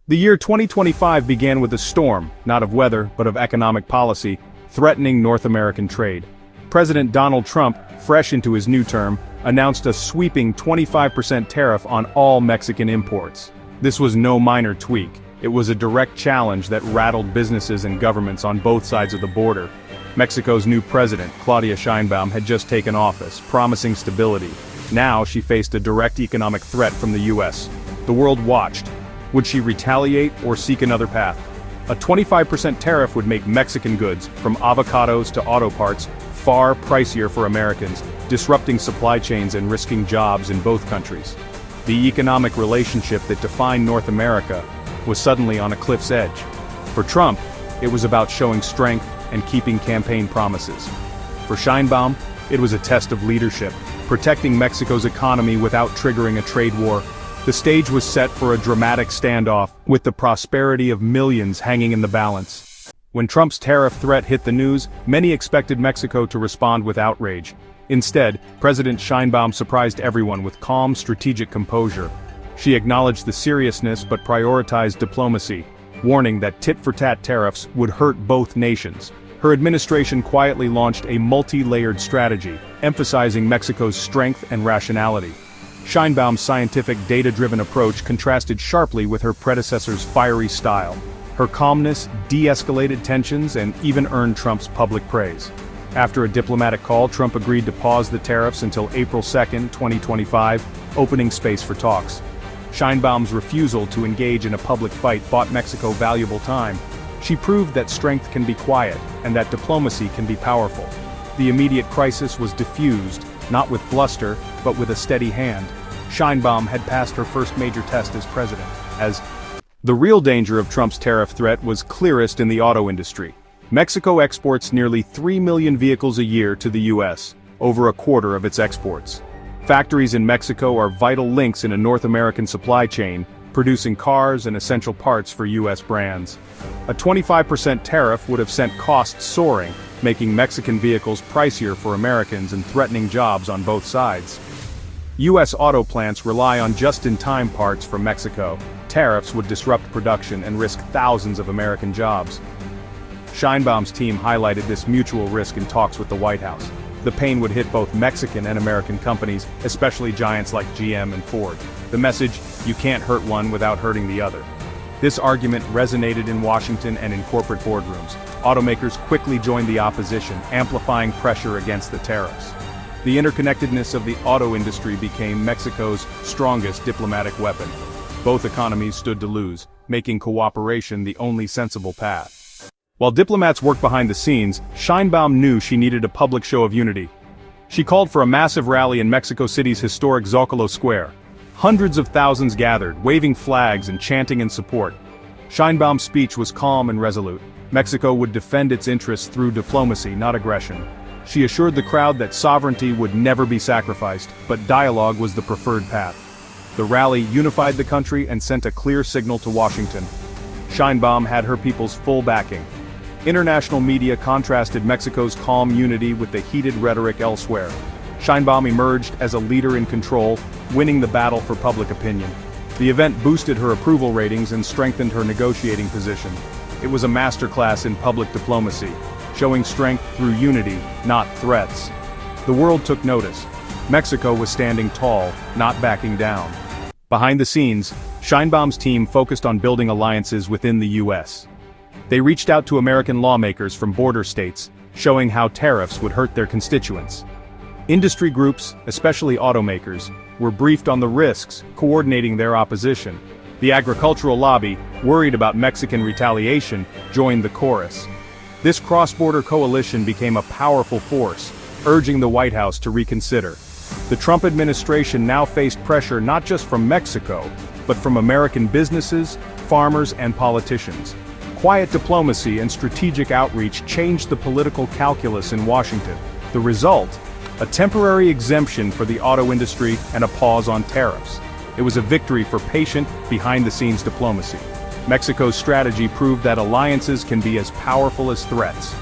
The year 2025 began with a storm, not of weather, but of economic policy, threatening North American trade. President Donald Trump, fresh into his new term, announced a sweeping 25% tariff on all Mexican imports. This was no minor tweak. It was a direct challenge that rattled businesses and governments on both sides of the border. Mexico's new president, Claudia Sheinbaum, had just taken office, promising stability. Now she faced a direct economic threat from the U.S. The world watched. Would she retaliate or seek another path? A 25% tariff would make Mexican goods, from avocados to auto parts, far pricier for Americans, disrupting supply chains and risking jobs in both countries. The economic relationship that defined North America was suddenly on a cliff's edge. For Trump, it was about showing strength and keeping campaign promises. For Sheinbaum, it was a test of leadership, protecting Mexico's economy without triggering a trade war. The stage was set for a dramatic standoff, with the prosperity of millions hanging in the balance. When Trump's tariff threat hit the news, many expected Mexico to respond with outrage. Instead, President Sheinbaum surprised everyone with calm, strategic composure. She acknowledged the seriousness but prioritized diplomacy, warning that tit-for-tat tariffs would hurt both nations. Her administration quietly launched a multi-layered strategy, emphasizing Mexico's strength and rationality. Sheinbaum's scientific, data-driven approach contrasted sharply with her predecessor's fiery style. Her calmness de-escalated tensions and even earned Trump's public praise. After a diplomatic call, Trump agreed to pause the tariffs until April 2, 2025, opening space for talks. Sheinbaum's refusal to engage in a public fight bought Mexico valuable time. She proved that strength can be quiet, and that diplomacy can be powerful. The immediate crisis was diffused, not with bluster, but with a steady hand. Sheinbaum had passed her first major test as president. The real danger of Trump's tariff threat was clearest in the auto industry. Mexico exports nearly 3 million vehicles a year to the U.S., over a quarter of its exports. Factories in Mexico are vital links in a North American supply chain, producing cars and essential parts for U.S. brands. A 25% tariff would have sent costs soaring, making Mexican vehicles pricier for Americans and threatening jobs on both sides. U.S. auto plants rely on just-in-time parts from Mexico. Tariffs would disrupt production and risk thousands of American jobs. Sheinbaum's team highlighted this mutual risk in talks with the White House. The pain would hit both Mexican and American companies, especially giants like GM and Ford. The message, you can't hurt one without hurting the other. This argument resonated in Washington and in corporate boardrooms. Automakers quickly joined the opposition, amplifying pressure against the tariffs. The interconnectedness of the auto industry became Mexico's strongest diplomatic weapon. Both economies stood to lose, making cooperation the only sensible path. While diplomats worked behind the scenes, Sheinbaum knew she needed a public show of unity. She called for a massive rally in Mexico City's historic Zócalo Square. Hundreds of thousands gathered, waving flags and chanting in support. Sheinbaum's speech was calm and resolute. Mexico would defend its interests through diplomacy, not aggression. She assured the crowd that sovereignty would never be sacrificed, but dialogue was the preferred path. The rally unified the country and sent a clear signal to Washington. Sheinbaum had her people's full backing. International media contrasted Mexico's calm unity with the heated rhetoric elsewhere. Sheinbaum emerged as a leader in control, winning the battle for public opinion. The event boosted her approval ratings and strengthened her negotiating position. It was a masterclass in public diplomacy, showing strength through unity, not threats. The world took notice. Mexico was standing tall, not backing down. Behind the scenes, Sheinbaum's team focused on building alliances within the U.S. They reached out to American lawmakers from border states, showing how tariffs would hurt their constituents. Industry groups, especially automakers, were briefed on the risks, coordinating their opposition. The agricultural lobby, worried about Mexican retaliation, joined the chorus. This cross-border coalition became a powerful force, urging the White House to reconsider. The Trump administration now faced pressure not just from Mexico, but from American businesses, farmers, and politicians. Quiet diplomacy and strategic outreach changed the political calculus in Washington. The result? A temporary exemption for the auto industry and a pause on tariffs. It was a victory for patient, behind-the-scenes diplomacy. Mexico's strategy proved that alliances can be as powerful as threats.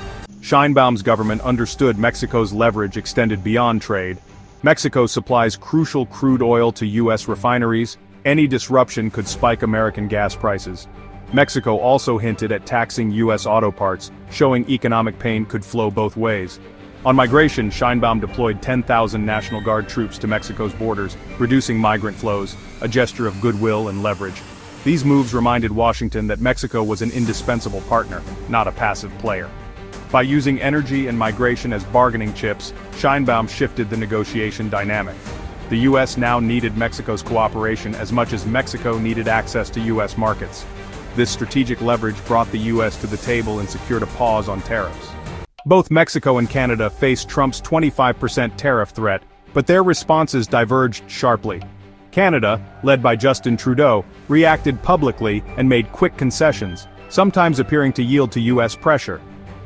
Sheinbaum's government understood Mexico's leverage extended beyond trade. Mexico supplies crucial crude oil to U.S. refineries, Any disruption could spike American gas prices. Mexico also hinted at taxing U.S. auto parts, showing economic pain could flow both ways. On migration, Sheinbaum deployed 10,000 National Guard troops to Mexico's borders, reducing migrant flows, a gesture of goodwill and leverage. These moves reminded Washington that Mexico was an indispensable partner, not a passive player. By using energy and migration as bargaining chips, Sheinbaum shifted the negotiation dynamic. The U.S. now needed Mexico's cooperation as much as Mexico needed access to U.S. markets. This strategic leverage brought the U.S. to the table and secured a pause on tariffs. Both Mexico and Canada faced Trump's 25% tariff threat, but their responses diverged sharply. Canada, led by Justin Trudeau, reacted publicly and made quick concessions, sometimes appearing to yield to U.S. pressure.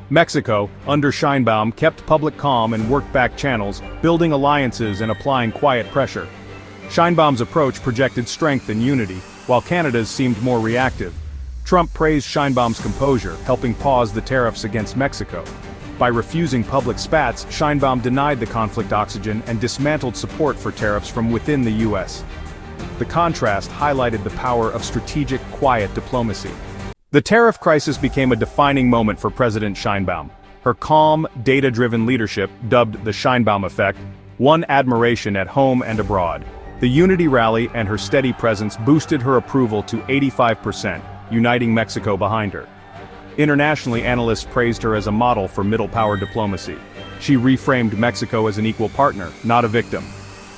Mexico, under Sheinbaum, kept public calm and worked back channels, building alliances and applying quiet pressure. Sheinbaum's approach projected strength and unity, while Canada's seemed more reactive. Trump praised Sheinbaum's composure, helping pause the tariffs against Mexico. By refusing public spats, Sheinbaum denied the conflict oxygen and dismantled support for tariffs from within the U.S. The contrast highlighted the power of strategic, quiet diplomacy. The tariff crisis became a defining moment for President Sheinbaum. Her calm, data-driven leadership, dubbed the Sheinbaum effect, won admiration at home and abroad. The Unity Rally and her steady presence boosted her approval to 85%, uniting Mexico behind her. Internationally, analysts praised her as a model for middle-power diplomacy. She reframed Mexico as an equal partner, not a victim.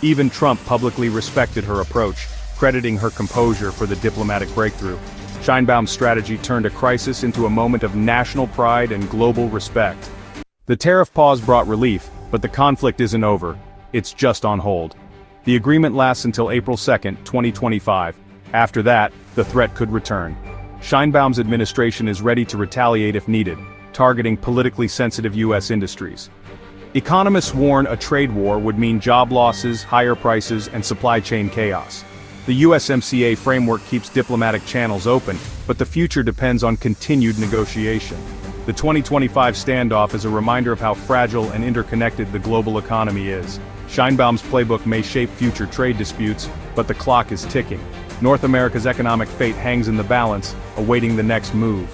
Even Trump publicly respected her approach, crediting her composure for the diplomatic breakthrough. Sheinbaum's strategy turned a crisis into a moment of national pride and global respect. The tariff pause brought relief, but the conflict isn't over. It's just on hold. The agreement lasts until April 2, 2025. After that, the threat could return. Sheinbaum's administration is ready to retaliate if needed, targeting politically sensitive U.S. industries. Economists warn a trade war would mean job losses, higher prices, and supply chain chaos. The USMCA framework keeps diplomatic channels open, but the future depends on continued negotiation. The 2025 standoff is a reminder of how fragile and interconnected the global economy is. Sheinbaum's playbook may shape future trade disputes, but the clock is ticking. North America's economic fate hangs in the balance, awaiting the next move.